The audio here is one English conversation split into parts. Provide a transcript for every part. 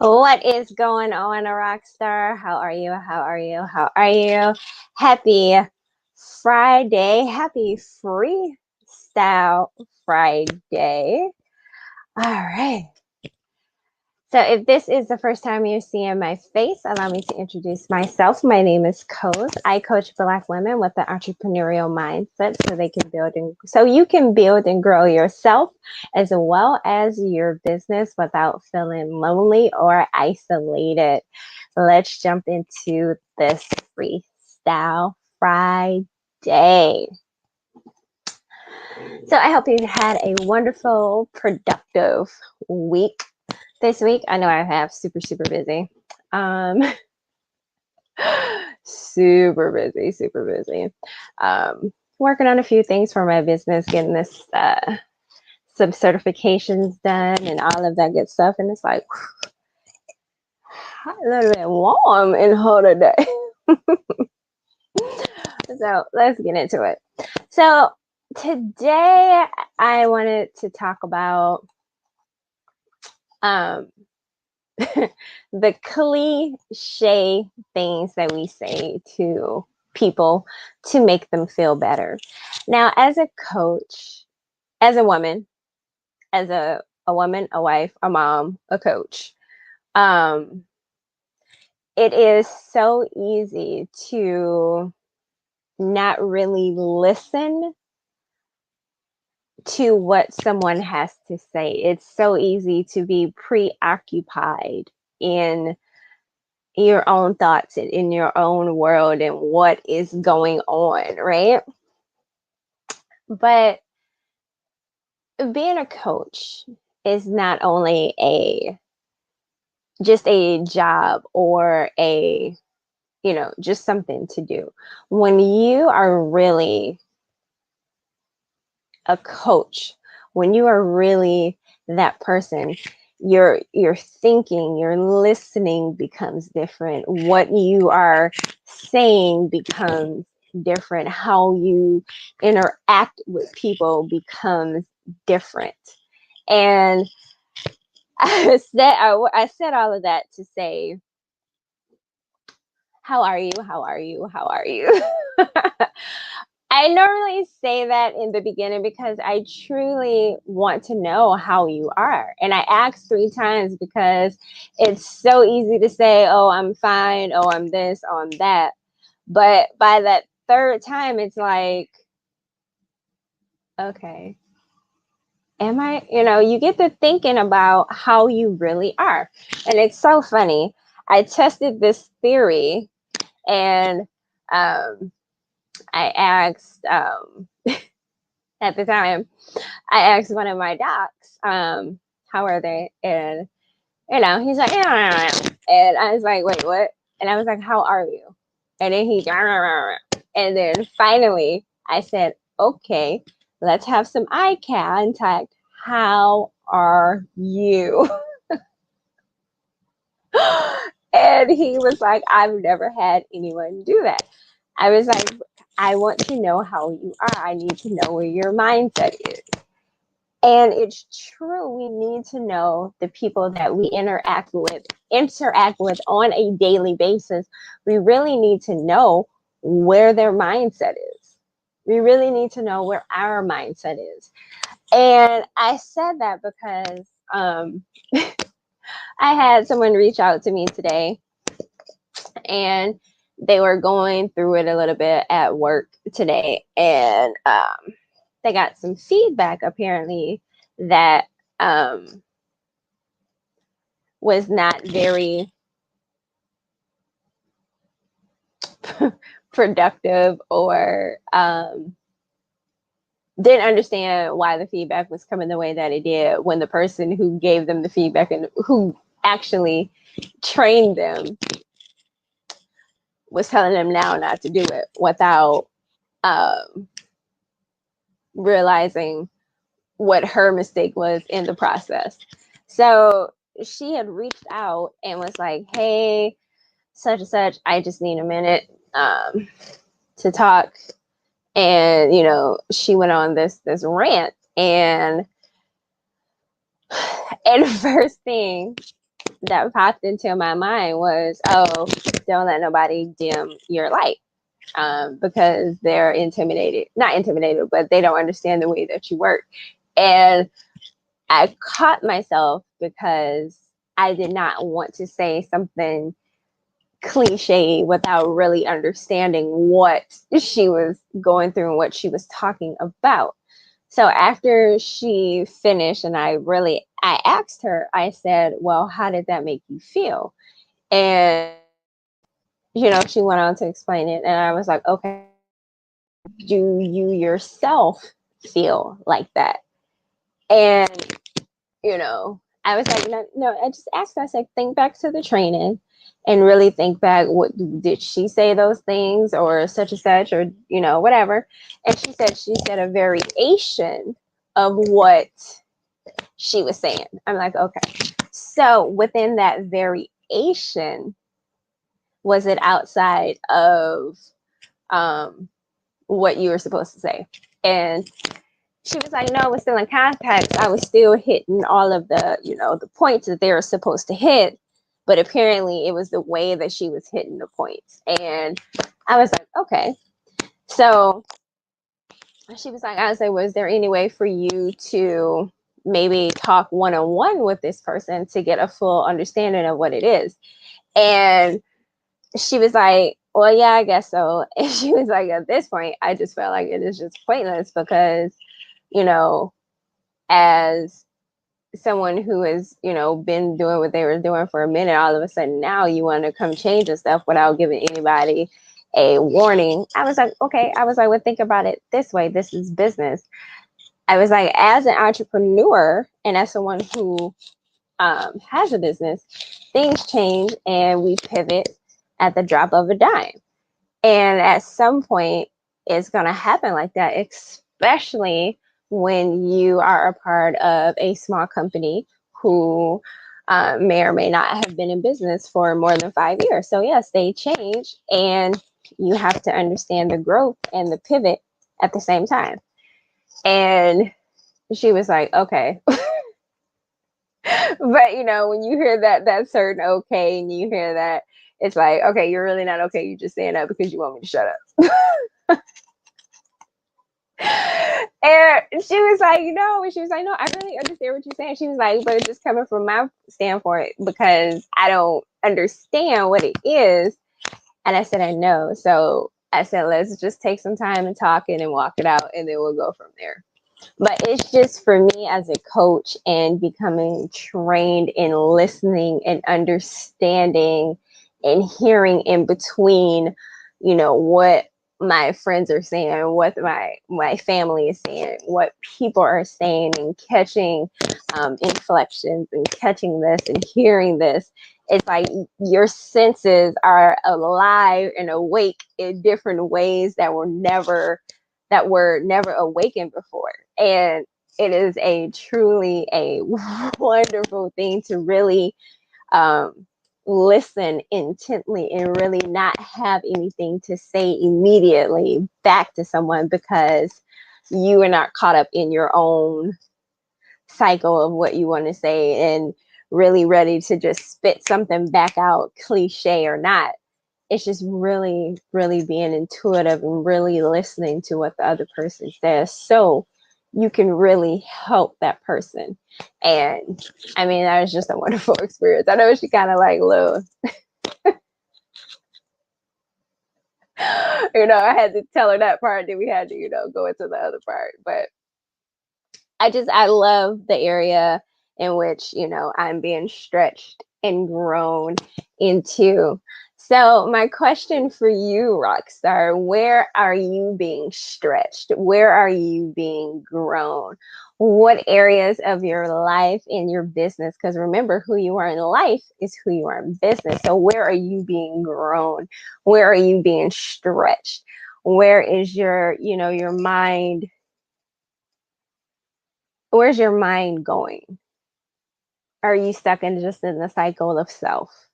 What is going on, a rock star? How are you? How are you? How are you? Happy Friday. Happy Freestyle Friday. All right. So, if this is the first time you're seeing my face, allow me to introduce myself. My name is Coz. I coach Black women with the entrepreneurial mindset so you can build and grow yourself as well as your business without feeling lonely or isolated. Let's jump into this Freestyle Friday. So, I hope you had a wonderful, productive week this week. I know I have super busy. Um, super busy. Working on a few things for my business, getting this some certifications done and all of that good stuff. And it's like a little bit warm in here today. So let's get into it. So today I wanted to talk about the cliche things that we say to people to make them feel better. Now, as a coach, as a woman, as a woman, a wife, a mom, a coach, um, it is so easy to not really listen to what someone has to say. It's so easy to be preoccupied in your own thoughts and in your own world and what is going on, right? But being a coach is not only just a job or just something to do. When you are really a coach, when you are really that person, your thinking, your listening becomes different. What you are saying becomes different. How you interact with people becomes different. And I said all of that to say, how are you? How are you? How are you? I normally say that in the beginning because I truly want to know how you are. And I ask 3 times because it's so easy to say, oh, I'm fine. Oh, I'm this. Oh, I'm that. But by that third time, it's like, okay, am I, you get to thinking about how you really are. And it's so funny. I tested this theory and I asked, at the time, I asked one of my docs, how are they? And, he's like, yeah. And I was like, wait, what? And I was like, how are you? And then and then finally I said, okay, let's have some eye contact. How are you? And he was like, I've never had anyone do that. I was like, I want to know how you are. I need to know where your mindset is. And it's true. We need to know the people that we interact with on a daily basis. We really need to know where their mindset is. We really need to know where our mindset is. And I said that because I had someone reach out to me today and they were going through it a little bit at work today. And they got some feedback apparently that was not very productive or didn't understand why the feedback was coming the way that it did when the person who gave them the feedback and who actually trained them was telling them now not to do it without realizing what her mistake was in the process. So she had reached out and was like, hey, such and such, I just need a minute to talk. And, she went on this rant. And first thing that popped into my mind was, oh, don't let nobody dim your light, because they're not intimidated, but they don't understand the way that you work. And I caught myself because I did not want to say something cliche without really understanding what she was going through and what she was talking about. So after she finished and I asked her, I said, well, how did that make you feel? And, she went on to explain it. And I was like, okay, do you yourself feel like that? And, I was like, no, I just asked her, I said, think back to the training and really think back, what did she say those things or such and such or, whatever. And she said a variation of what she was saying. I'm like, okay. So within that variation, was it outside of what you were supposed to say? And she was like, no, it was still in context. I was still hitting all of the, the points that they were supposed to hit. But apparently it was the way that she was hitting the points. And I was like, okay. So she was like, I was like, was there any way for you to maybe talk one-on-one with this person to get a full understanding of what it is? And she was like, well, yeah, I guess so. And she was like, at this point, I just felt like it is just pointless because, as someone who has, been doing what they were doing for a minute, all of a sudden now you want to come change and stuff without giving anybody a warning. I was like, okay. I was like, well, think about it this way. This is business. I was like, as an entrepreneur and as someone who has a business, things change and we pivot at the drop of a dime. And at some point, it's going to happen like that, especially when you are a part of a small company who may or may not have been in business for more than 5 years. So yes, they change and you have to understand the growth and the pivot at the same time. And she was like, okay. But when you hear that certain okay and you hear that, it's like, okay, you're really not okay. You're just saying that because you want me to shut up. And she was like, and she was like, no, I really understand what you're saying. She was like, but it's just coming from my standpoint because I don't understand what it is. And I said, I know. So I said, let's just take some time and talk it and walk it out, and then we'll go from there. But it's just for me as a coach and becoming trained in listening and understanding and hearing in between, what my friends are saying, what my family is saying, what people are saying, and catching inflections and catching this and hearing this. It's like your senses are alive and awake in different ways that were never awakened before. And it is truly a wonderful thing to really listen intently and really not have anything to say immediately back to someone because you are not caught up in your own cycle of what you want to say and really ready to just spit something back out, cliche or not. It's just really, really being intuitive and really listening to what the other person says so you can really help that person. And I mean, that was just a wonderful experience. I know she kind of like, little, I had to tell her that part, then we had to, go into the other part. But I love the area in which, I'm being stretched and grown into. So my question for you, Rockstar, where are you being stretched? Where are you being grown? What areas of your life and your business? Because remember, who you are in life is who you are in business. So where are you being grown? Where are you being stretched? Where is your mind? Where's your mind going? Are you stuck in the cycle of self?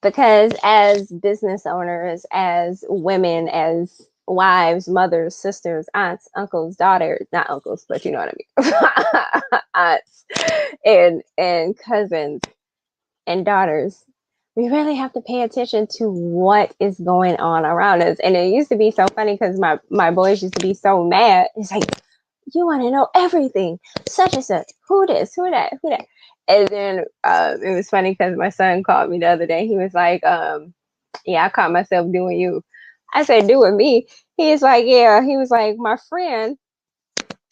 Because as business owners, as women, as wives, mothers, sisters, aunts, uncles, daughters, not uncles, but you know what I mean, aunts and cousins and daughters, we really have to pay attention to what is going on around us. And it used to be so funny because my boys used to be so mad. It's like, you want to know everything, such and such, who this, who that, who that. And then it was funny because my son called me the other day. He was like, yeah, I caught myself doing you. I said, doing me? He's like, yeah. He was like, my friend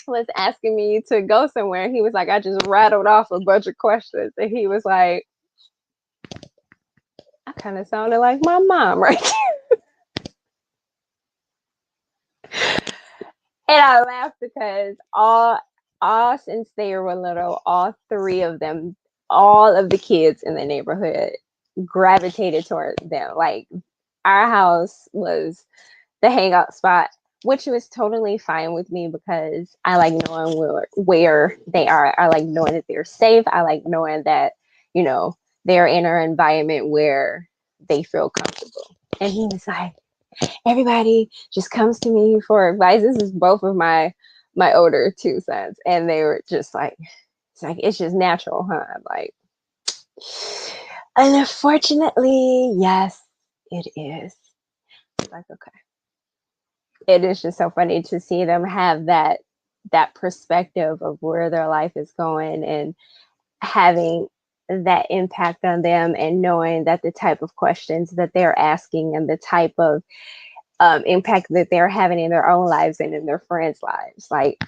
was asking me to go somewhere. He was like, I just rattled off a bunch of questions. And he was like, I kind of sounded like my mom right there. And I laughed because all since they were little, all three of them, all of the kids in the neighborhood gravitated toward them. Like our house was the hangout spot, which was totally fine with me because I like knowing where they are. I like knowing that they're safe. I like knowing that, you know, they're in an environment where they feel comfortable. And he was like, everybody just comes to me for advice. This is both of my older two sons. And they were just like, it's just natural, huh? I'm like, unfortunately, yes, it is. It's like, okay. It is just so funny to see them have that perspective of where their life is going and having that impact on them, and knowing that the type of questions that they're asking and the type of impact that they're having in their own lives and in their friends' lives. Like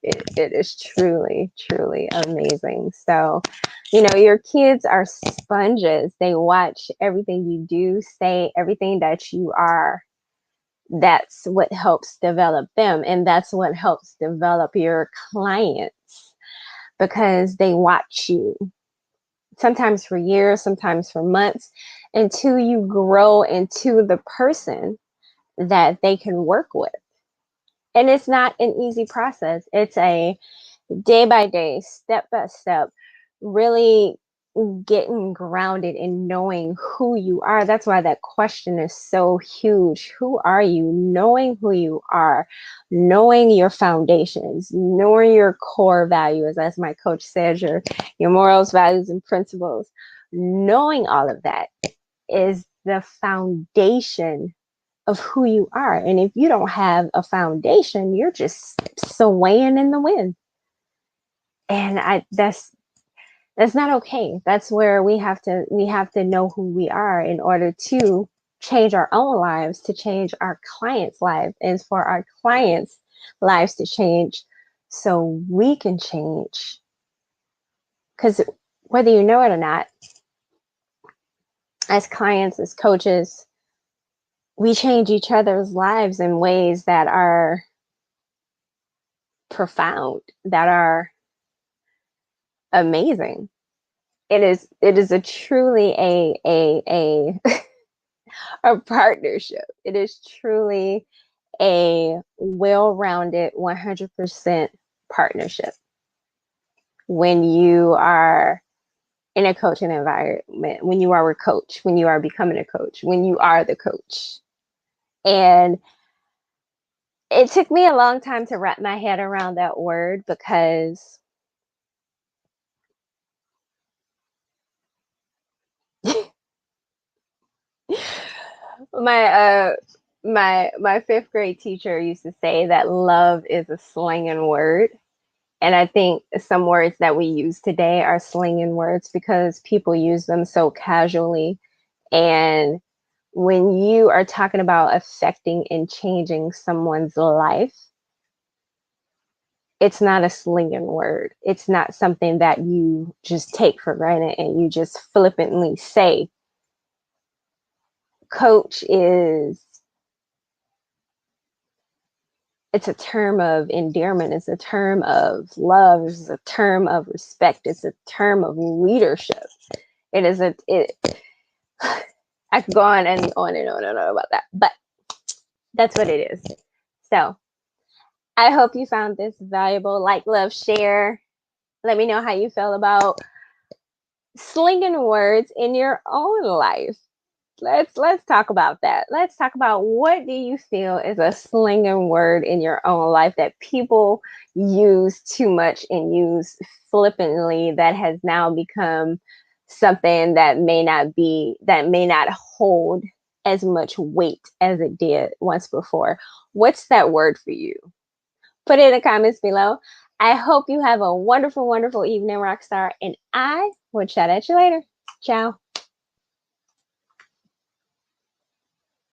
it is truly, truly amazing. So, you know, your kids are sponges. They watch everything you do, say, everything that you are. That's what helps develop them. And that's what helps develop your clients, because they watch you sometimes for years, sometimes for months, until you grow into the person that they can work with. And it's not an easy process. It's a day by day, step by step, really getting grounded in knowing who you are. That's why that question is so huge. Who are you? Knowing who you are, knowing your foundations, knowing your core values, as my coach says, your morals, values, and principles. Knowing all of that is the foundation of who you are. And if you don't have a foundation, you're just swaying in the wind. And that's not okay. That's where we have to know who we are in order to change our own lives, to change our clients' lives, and for our clients' lives to change so we can change. Because whether you know it or not, as clients, as coaches, we change each other's lives in ways that are profound, that are amazing. It is a truly a a partnership. It is truly a well-rounded 100% partnership when you are in a coaching environment, when you are a coach, when you are becoming a coach, when you are the coach. And it took me a long time to wrap my head around that word, because my my fifth grade teacher used to say that love is a slinging word. And I think some words that we use today are slinging words because people use them so casually. And when you are talking about affecting and changing someone's life, it's not a slinging word. It's not something that you just take for granted and you just flippantly say. Coach it's a term of endearment. It's a term of love. It's a term of respect. It's a term of leadership. It is I could go on and on and on and on about that, but that's what it is. So I hope you found this valuable. Like, love, share. Let me know how you feel about slinging words in your own life. let's talk about that. Let's talk about what do you feel is a slinging word in your own life that people use too much and use flippantly that has now become something that may not hold as much weight as it did once before. What's that word for you? Put it in the comments below. I hope you have a wonderful, wonderful evening, Rockstar, and I will chat at you later. Ciao.